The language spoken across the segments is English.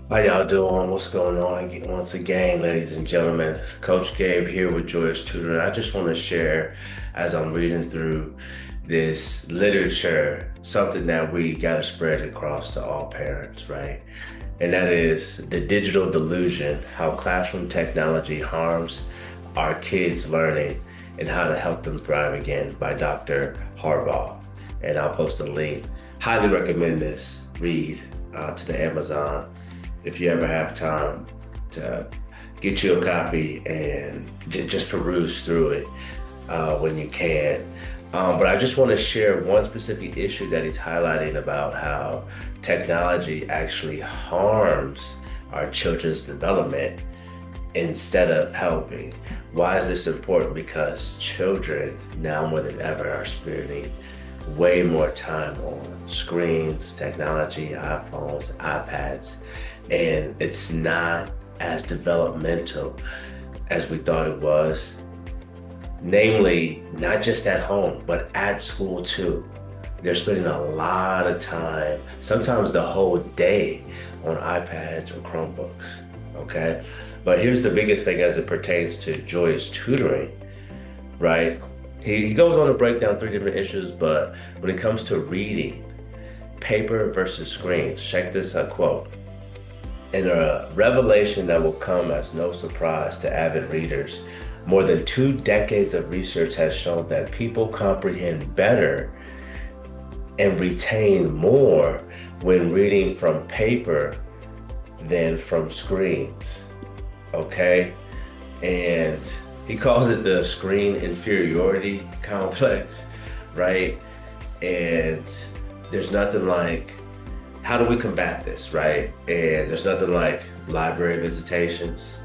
How y'all doing? What's going on? Once again, ladies and gentlemen, Coach Gabe here with Joyous Tutoring. I just want to share, as I'm reading through this literature, something that we got to spread across to all parents, right? And that is the digital delusion, how classroom technology harms our kids' learning and how to help them thrive again by Dr. Horvath. And I'll post a link. Highly recommend this read to the Amazon if you ever have time to get you a copy and just peruse through it when you can. But I just want to share one specific issue that he's highlighting about how technology actually harms our children's development instead of helping. Why is this important? Because children now more than ever are spending way more time on screens, technology, iPhones, iPads, and it's not as developmental as we thought it was. Namely, not just at home, but at school too. They're spending a lot of time, sometimes the whole day, on iPads or Chromebooks. Okay. But here's the biggest thing as it pertains to Joyous tutoring, right? He goes on to break down three different issues, but when it comes to reading, paper versus screens, check this quote. In a revelation that will come as no surprise to avid readers, more than 2 decades of research has shown that people comprehend better and retain more when reading from paper than from screens. Okay? And he calls it the screen inferiority complex, right? And there's nothing like, how do we combat this, right? And there's nothing like library visitations,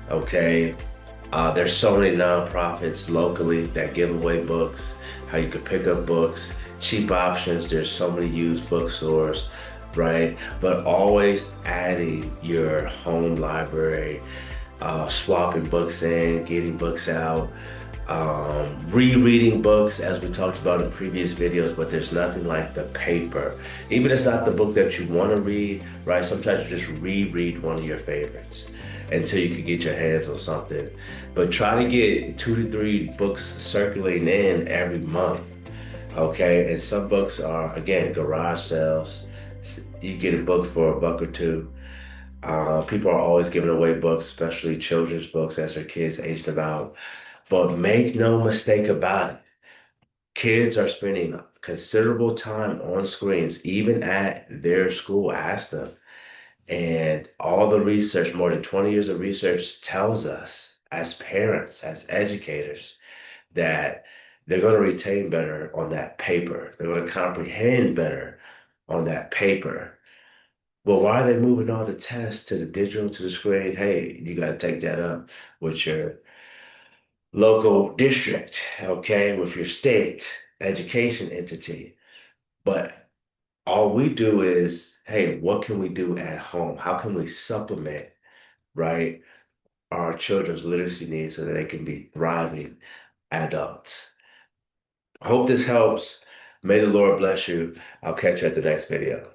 okay? There's so many nonprofits locally that give away books, how you could pick up books, cheap options. There's so many used bookstores, right? But always adding your home library, swapping books in, getting books out, rereading books as we talked about in previous videos, but there's nothing like the paper. Even if it's not the book that you want to read, right? Sometimes you just reread one of your favorites until you can get your hands on something. But try to get 2 to 3 books circulating in every month, okay? And some books are, again, garage sales. You get a book for $1 or $2. People are always giving away books, especially children's books as their kids age them out. But make no mistake about it, kids are spending considerable time on screens, even at their school. Ask them. And all the research, more than 20 years of research, tells us as parents, as educators, that they're going to retain better on that paper. They're going to comprehend better on that paper. Well, why are they moving all the tests to the digital, to the screen? Hey, you got to take that up with your local district, okay, with your state education entity. But all we do is, hey, what can we do at home? How can we supplement, right, our children's literacy needs so that they can be thriving adults? I hope this helps. May the Lord bless you. I'll catch you at the next video.